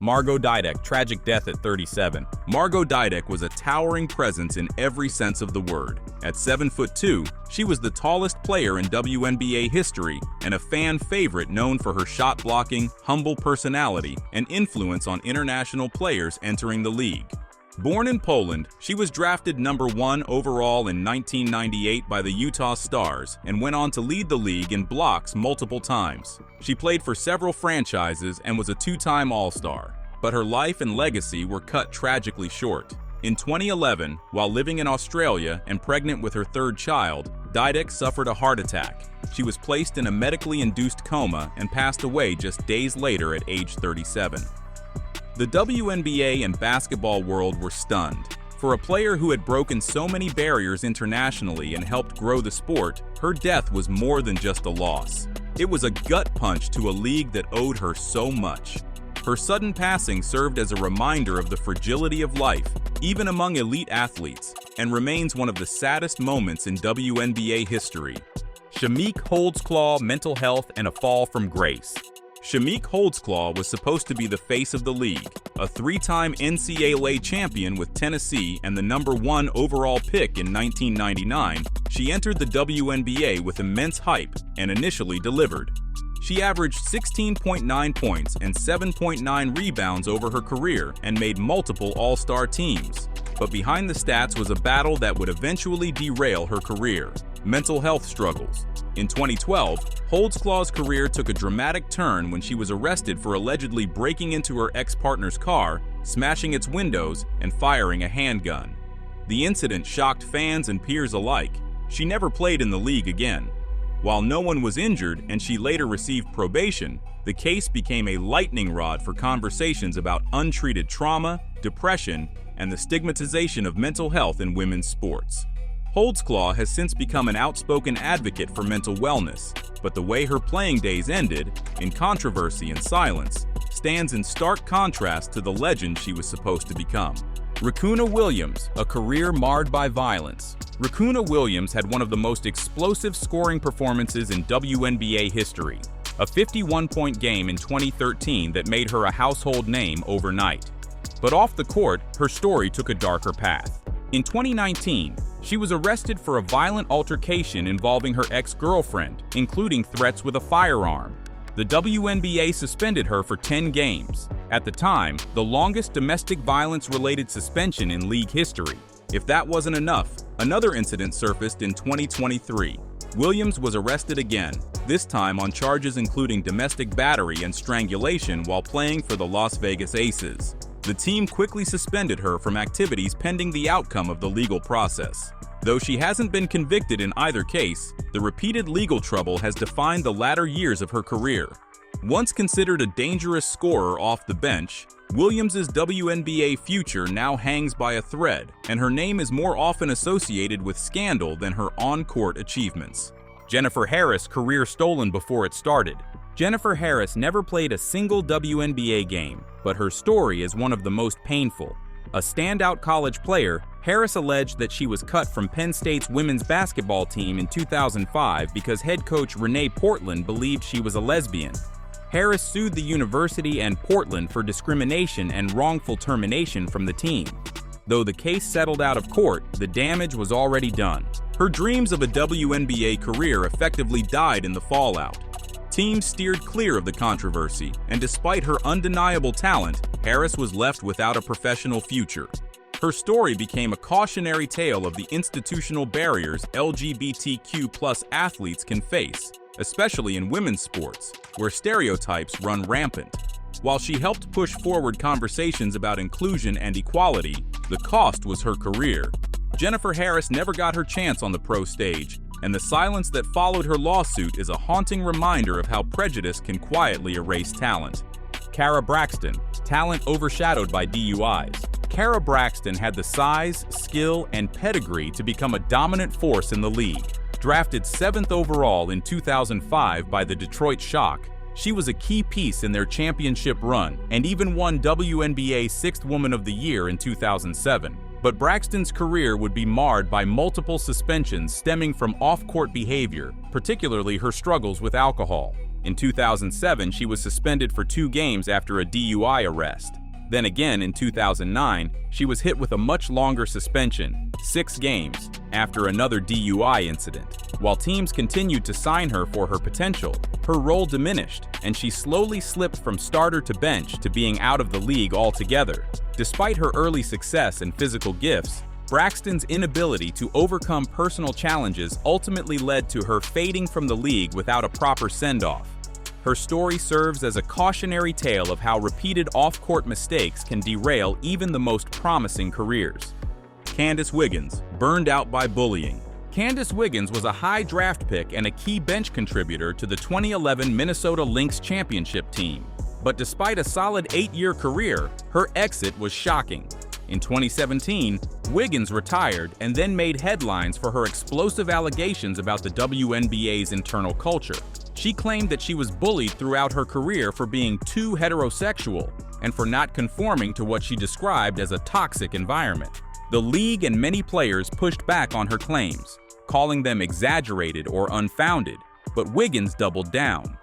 Margot Daidc, tragic death at 37. Margot Daidc was a towering presence in every sense of the word. At 7'2", she was the tallest player in WNBA history and a fan favorite known for her shot blocking, humble personality, and influence on international players entering the league. Born in Poland, she was drafted number 1 overall in 1998 by the Utah Stars and went on to lead the league in blocks multiple times. She played for several franchises and was a 2-time All-Star, but her life and legacy were cut tragically short. In 2011, while living in Australia and pregnant with her 3rd child, Daidc suffered a heart attack. She was placed in a medically induced coma and passed away just days later at age 37. The WNBA and basketball world were stunned. For a player who had broken so many barriers internationally and helped grow the sport, her death was more than just a loss. It was a gut punch to a league that owed her so much. Her sudden passing served as a reminder of the fragility of life, even among elite athletes, and remains one of the saddest moments in WNBA history. Chamique Holdsclaw, mental health, and a fall from grace. Chamique Holdsclaw was supposed to be the face of the league, a 3-time NCAA champion with Tennessee and the number 1 overall pick in 1999. She entered the WNBA with immense hype and initially delivered. She averaged 16.9 points and 7.9 rebounds over her career and made multiple All-Star teams. But behind the stats was a battle that would eventually derail her career: mental health struggles. In 2012, Holdsclaw's career took a dramatic turn when she was arrested for allegedly breaking into her ex-partner's car, smashing its windows, and firing a handgun. The incident shocked fans and peers alike. She never played in the league again. While no one was injured and she later received probation, the case became a lightning rod for conversations about untreated trauma, depression, and the stigmatization of mental health in women's sports. Holdsclaw has since become an outspoken advocate for mental wellness, but the way her playing days ended, in controversy and silence, stands in stark contrast to the legend she was supposed to become. Rakuna Williams, a career marred by violence. Rakuna Williams had one of the most explosive scoring performances in WNBA history, a 51-point game in 2013 that made her a household name overnight. But off the court, her story took a darker path. In 2019, she was arrested for a violent altercation involving her ex-girlfriend, including threats with a firearm. The WNBA suspended her for 10 games, at the time, the longest domestic violence-related suspension in league history. If that wasn't enough, another incident surfaced in 2023. Williams was arrested again, this time on charges including domestic battery and strangulation while playing for the Las Vegas Aces. The team quickly suspended her from activities pending the outcome of the legal process. Though she hasn't been convicted in either case, the repeated legal trouble has defined the latter years of her career. Once considered a dangerous scorer off the bench, Williams' WNBA future now hangs by a thread, and her name is more often associated with scandal than her on-court achievements. Jennifer Harris' career stolen before it started. Jennifer Harris never played a single WNBA game, but her story is one of the most painful. A standout college player, Harris alleged that she was cut from Penn State's women's basketball team in 2005 because head coach Renee Portland believed she was a lesbian. Harris sued the university and Portland for discrimination and wrongful termination from the team. Though the case settled out of court, the damage was already done. Her dreams of a WNBA career effectively died in the fallout. Teams steered clear of the controversy, and despite her undeniable talent, Harris was left without a professional future. Her story became a cautionary tale of the institutional barriers LGBTQ+ athletes can face, especially in women's sports, where stereotypes run rampant. While she helped push forward conversations about inclusion and equality, the cost was her career. Jennifer Harris never got her chance on the pro stage, and the silence that followed her lawsuit is a haunting reminder of how prejudice can quietly erase talent. Cara Braxton, talent overshadowed by DUIs. Cara Braxton had the size, skill, and pedigree to become a dominant force in the league. Drafted 7th overall in 2005 by the Detroit Shock, she was a key piece in their championship run and even won WNBA 6th Woman of the Year in 2007. But Braxton's career would be marred by multiple suspensions stemming from off-court behavior, particularly her struggles with alcohol. In 2007, she was suspended for 2 games after a DUI arrest. Then again, in 2009, she was hit with a much longer suspension, 6 games, after another DUI incident. While teams continued to sign her for her potential, her role diminished, and she slowly slipped from starter to bench to being out of the league altogether. Despite her early success and physical gifts, Braxton's inability to overcome personal challenges ultimately led to her fading from the league without a proper send-off. Her story serves as a cautionary tale of how repeated off-court mistakes can derail even the most promising careers. Candice Wiggins, burned out by bullying. Candice Wiggins was a high draft pick and a key bench contributor to the 2011 Minnesota Lynx championship team. But despite a solid 8-year career, her exit was shocking. In 2017, Wiggins retired and then made headlines for her explosive allegations about the WNBA's internal culture. She claimed that she was bullied throughout her career for being too heterosexual and for not conforming to what she described as a toxic environment. The league and many players pushed back on her claims, calling them exaggerated or unfounded, but Wiggins doubled down.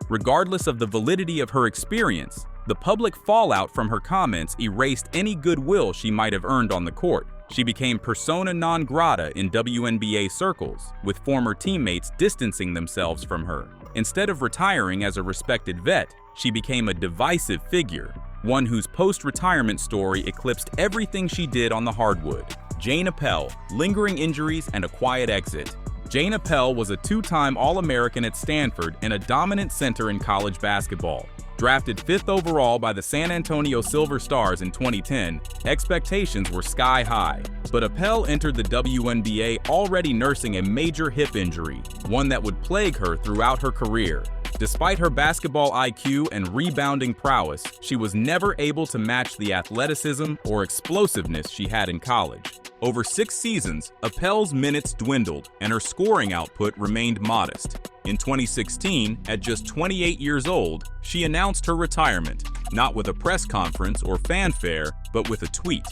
Regardless of the validity of her experience, the public fallout from her comments erased any goodwill she might have earned on the court. She became persona non grata in WNBA circles, with former teammates distancing themselves from her. Instead of retiring as a respected vet, she became a divisive figure, one whose post-retirement story eclipsed everything she did on the hardwood. Jayne Appel, lingering injuries and a quiet exit. Jayne Appel was a 2-time All-American at Stanford and a dominant center in college basketball. Drafted 5th overall by the San Antonio Silver Stars in 2010, expectations were sky high. But Appel entered the WNBA already nursing a major hip injury, one that would plague her throughout her career. Despite her basketball IQ and rebounding prowess, she was never able to match the athleticism or explosiveness she had in college. Over 6 seasons, Appel's minutes dwindled and her scoring output remained modest. In 2016, at just 28 years old, she announced her retirement, not with a press conference or fanfare, but with a tweet.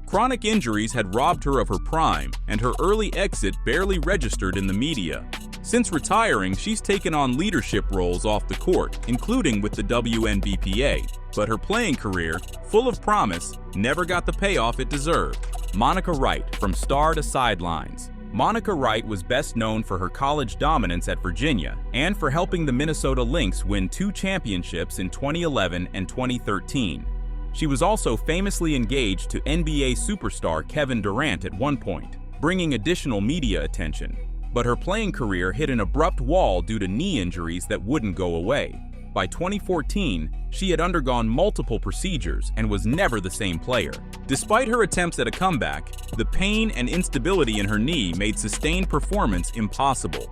Chronic injuries had robbed her of her prime, and her early exit barely registered in the media. Since retiring, she's taken on leadership roles off the court, including with the WNBA. But her playing career, full of promise, never got the payoff it deserved. Monica Wright, from star to sidelines. Monica Wright was best known for her college dominance at Virginia and for helping the Minnesota Lynx win 2 championships in 2011 and 2013. She was also famously engaged to NBA superstar Kevin Durant at one point, bringing additional media attention. But her playing career hit an abrupt wall due to knee injuries that wouldn't go away. By 2014, she had undergone multiple procedures and was never the same player. Despite her attempts at a comeback, the pain and instability in her knee made sustained performance impossible.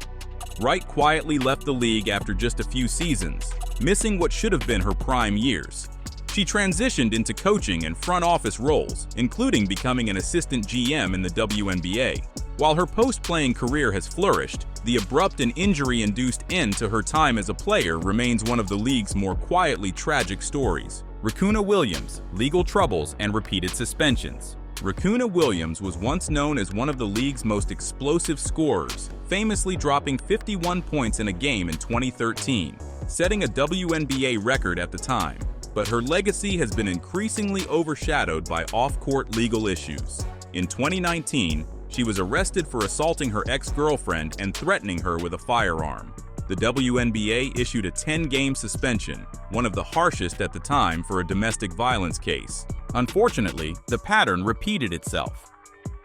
Wright quietly left the league after just a few seasons, missing what should have been her prime years. She transitioned into coaching and front office roles, including becoming an assistant GM in the WNBA. While her post-playing career has flourished, the abrupt and injury-induced end to her time as a player remains one of the league's more quietly tragic stories. Rakuna Williams, legal troubles and repeated suspensions. Rakuna Williams was once known as one of the league's most explosive scorers, famously dropping 51 points in a game in 2013, setting a WNBA record at the time. But her legacy has been increasingly overshadowed by off-court legal issues. In 2019, she was arrested for assaulting her ex-girlfriend and threatening her with a firearm. The WNBA issued a 10-game suspension, one of the harshest at the time for a domestic violence case. Unfortunately, the pattern repeated itself.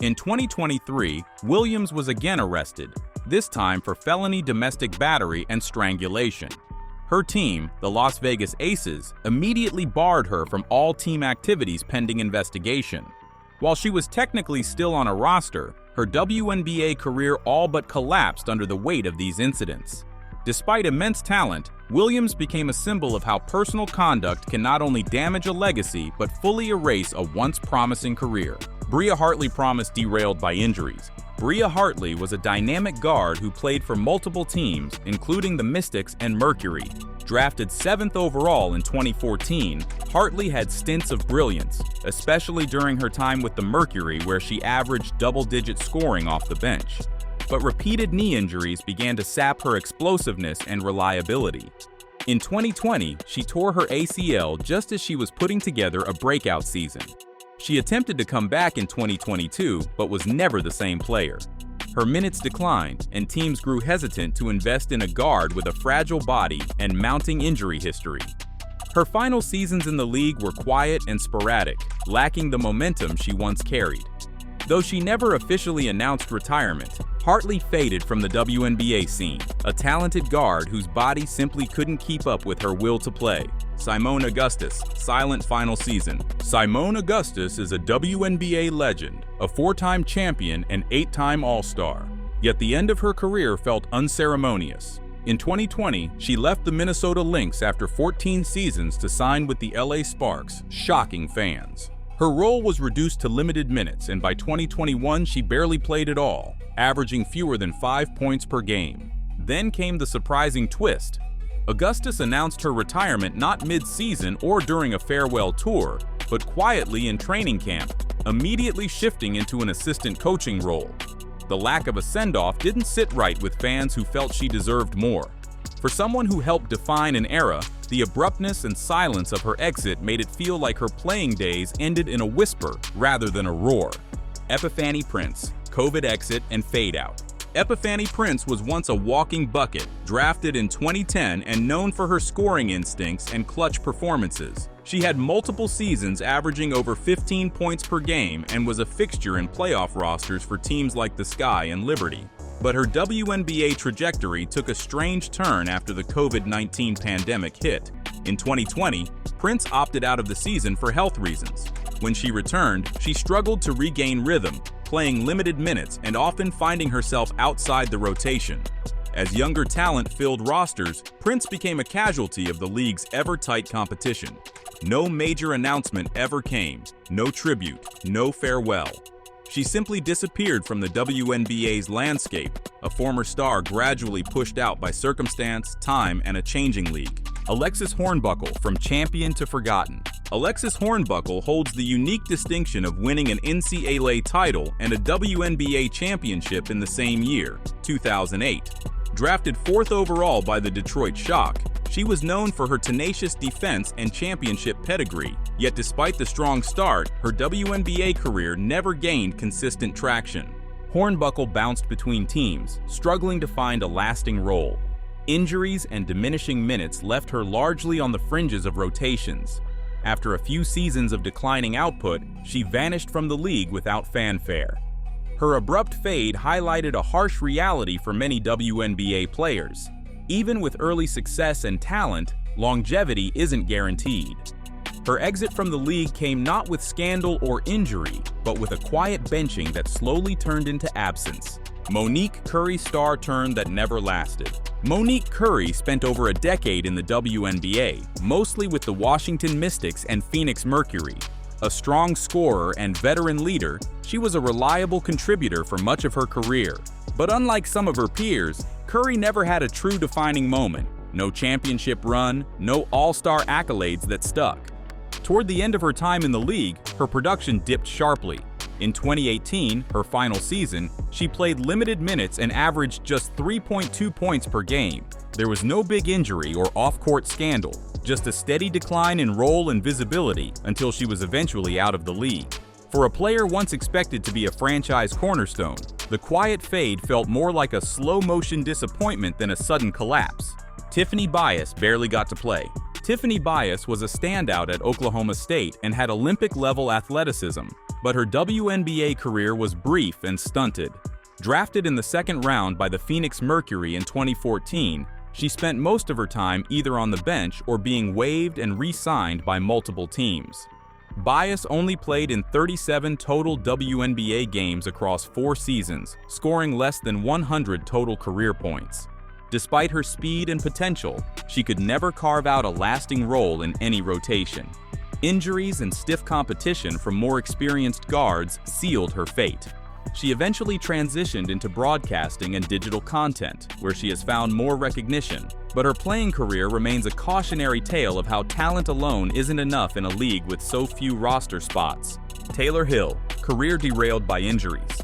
In 2023, Williams was again arrested, this time for felony domestic battery and strangulation. Her team, the Las Vegas Aces, immediately barred her from all team activities pending investigation. While she was technically still on a roster, her WNBA career all but collapsed under the weight of these incidents. Despite immense talent, Williams became a symbol of how personal conduct can not only damage a legacy but fully erase a once promising career. Bria Hartley promise derailed by injuries. Bria Hartley was a dynamic guard who played for multiple teams, including the Mystics and Mercury. Drafted 7th overall in 2014, Hartley had stints of brilliance, especially during her time with the Mercury, where she averaged double-digit scoring off the bench. But repeated knee injuries began to sap her explosiveness and reliability. In 2020, she tore her ACL just as she was putting together a breakout season. She attempted to come back in 2022, but was never the same player. Her minutes declined, and teams grew hesitant to invest in a guard with a fragile body and mounting injury history. Her final seasons in the league were quiet and sporadic, lacking the momentum she once carried. Though she never officially announced retirement, Hartley faded from the WNBA scene, a talented guard whose body simply couldn't keep up with her will to play. Simone Augustus, silent final season. Simone Augustus is a WNBA legend, a 4-time champion and 8-time All-Star. Yet the end of her career felt unceremonious. In 2020, she left the Minnesota Lynx after 14 seasons to sign with the LA Sparks, shocking fans. Her role was reduced to limited minutes, and by 2021 she barely played at all, averaging fewer than 5 points per game. Then came the surprising twist. Augustus announced her retirement not mid-season or during a farewell tour, but quietly in training camp, immediately shifting into an assistant coaching role. The lack of a send-off didn't sit right with fans who felt she deserved more. For someone who helped define an era, the abruptness and silence of her exit made it feel like her playing days ended in a whisper rather than a roar. Epiphanny Prince, COVID exit and fade out. Epiphanny Prince was once a walking bucket, drafted in 2010 and known for her scoring instincts and clutch performances. She had multiple seasons averaging over 15 points per game and was a fixture in playoff rosters for teams like the Sky and Liberty. But her WNBA trajectory took a strange turn after the COVID-19 pandemic hit. In 2020, Prince opted out of the season for health reasons. When she returned, she struggled to regain rhythm, playing limited minutes and often finding herself outside the rotation. As younger talent filled rosters, Prince became a casualty of the league's ever-tight competition. No major announcement ever came, no tribute, no farewell. She simply disappeared from the WNBA's landscape, a former star gradually pushed out by circumstance, time, and a changing league. Alexis Hornbuckle, from champion to forgotten. Alexis Hornbuckle holds the unique distinction of winning an NCAA title and a WNBA championship in the same year, 2008. Drafted 4th overall by the Detroit Shock, she was known for her tenacious defense and championship pedigree. Yet despite the strong start, her WNBA career never gained consistent traction. Hornbuckle bounced between teams, struggling to find a lasting role. Injuries and diminishing minutes left her largely on the fringes of rotations. After a few seasons of declining output, she vanished from the league without fanfare. Her abrupt fade highlighted a harsh reality for many WNBA players. Even with early success and talent, longevity isn't guaranteed. Her exit from the league came not with scandal or injury, but with a quiet benching that slowly turned into absence. Monique Curry star turn that never lasted. Monique Curry spent over a decade in the WNBA, mostly with the Washington Mystics and Phoenix Mercury. A strong scorer and veteran leader, she was a reliable contributor for much of her career. But unlike some of her peers, Curry never had a true defining moment. No championship run, no all-star accolades that stuck. Toward the end of her time in the league, her production dipped sharply. In 2018, her final season, she played limited minutes and averaged just 3.2 points per game. There was no big injury or off-court scandal, just a steady decline in role and visibility until she was eventually out of the league. For a player once expected to be a franchise cornerstone, the quiet fade felt more like a slow-motion disappointment than a sudden collapse. Tiffany Bias barely got to play. Tiffany Bias was a standout at Oklahoma State and had Olympic-level athleticism, but her WNBA career was brief and stunted. Drafted in the second round by the Phoenix Mercury in 2014, she spent most of her time either on the bench or being waived and re-signed by multiple teams. Bias only played in 37 total WNBA games across 4 seasons, scoring less than 100 total career points. Despite her speed and potential, she could never carve out a lasting role in any rotation. Injuries and stiff competition from more experienced guards sealed her fate. She eventually transitioned into broadcasting and digital content, where she has found more recognition, but her playing career remains a cautionary tale of how talent alone isn't enough in a league with so few roster spots. Taylor Hill, career derailed by injuries.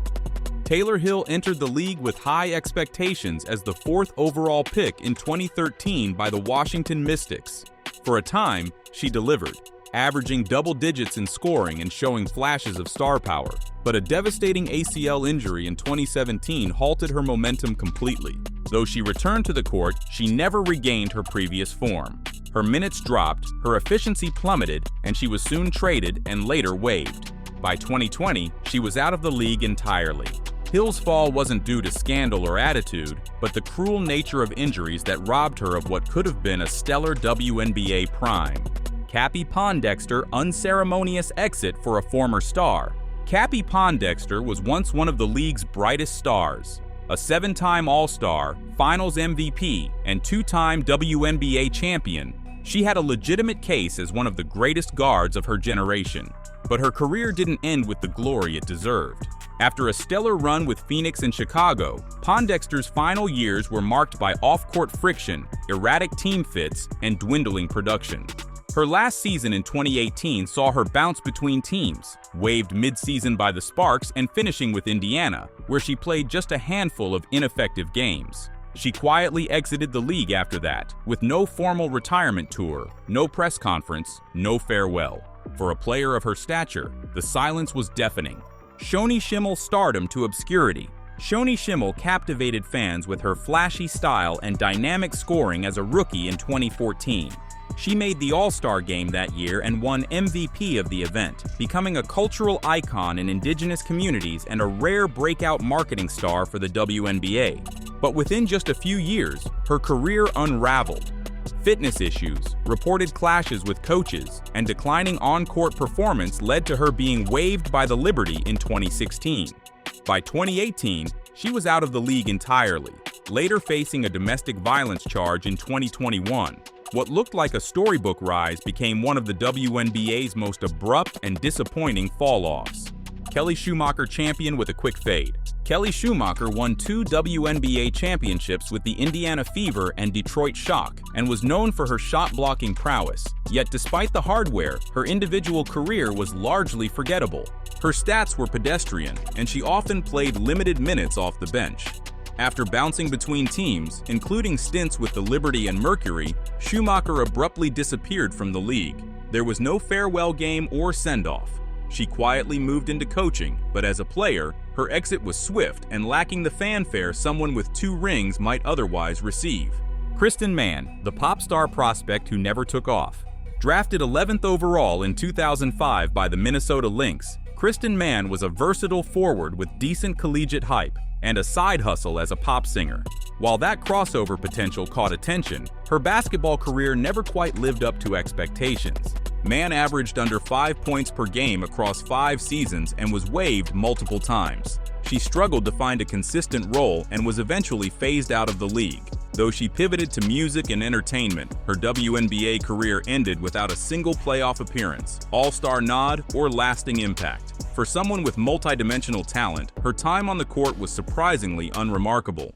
Taylor Hill entered the league with high expectations as the 4th overall pick in 2013 by the Washington Mystics. For a time, she delivered, averaging double digits in scoring and showing flashes of star power. But a devastating ACL injury in 2017 halted her momentum completely. Though she returned to the court, she never regained her previous form. Her minutes dropped, her efficiency plummeted, and she was soon traded and later waived. By 2020, she was out of the league entirely. Hill's fall wasn't due to scandal or attitude, but the cruel nature of injuries that robbed her of what could have been a stellar WNBA prime. Cappy Pondexter unceremonious exit for a former star. Cappy Pondexter was once one of the league's brightest stars. A 7-time All-Star, Finals MVP, and 2-time WNBA champion, she had a legitimate case as one of the greatest guards of her generation. But her career didn't end with the glory it deserved. After a stellar run with Phoenix and Chicago, Pondexter's final years were marked by off-court friction, erratic team fits, and dwindling production. Her last season in 2018 saw her bounce between teams, waived mid-season by the Sparks and finishing with Indiana, where she played just a handful of ineffective games. She quietly exited the league after that, with no formal retirement tour, no press conference, no farewell. For a player of her stature, the silence was deafening. Shoni Schimmel's stardom to obscurity. Shoni Schimmel captivated fans with her flashy style and dynamic scoring as a rookie in 2014. She made the All-Star game that year and won MVP of the event, becoming a cultural icon in indigenous communities and a rare breakout marketing star for the WNBA. But within just a few years, her career unraveled. Fitness issues, reported clashes with coaches, and declining on-court performance led to her being waived by the Liberty in 2016. By 2018, she was out of the league entirely, later facing a domestic violence charge in 2021. What looked like a storybook rise became one of the WNBA's most abrupt and disappointing fall-offs. Kelly Schumacher champion with a quick fade. Kelly Schumacher won 2 WNBA championships with the Indiana Fever and Detroit Shock, and was known for her shot-blocking prowess. Yet despite the hardware, her individual career was largely forgettable. Her stats were pedestrian, and she often played limited minutes off the bench. After bouncing between teams, including stints with the Liberty and Mercury, Schumacher abruptly disappeared from the league. There was no farewell game or send-off. She quietly moved into coaching, but as a player, her exit was swift and lacking the fanfare someone with 2 rings might otherwise receive. Kristen Mann, the pop star prospect who never took off. Drafted 11th overall in 2005 by the Minnesota Lynx, Kristen Mann was a versatile forward with decent collegiate hype and a side hustle as a pop singer. While that crossover potential caught attention, her basketball career never quite lived up to expectations. Mann averaged under 5 points per game across 5 seasons and was waived multiple times. She struggled to find a consistent role and was eventually phased out of the league. Though she pivoted to music and entertainment, her WNBA career ended without a single playoff appearance, all-star nod, or lasting impact. For someone with multidimensional talent, her time on the court was surprisingly unremarkable.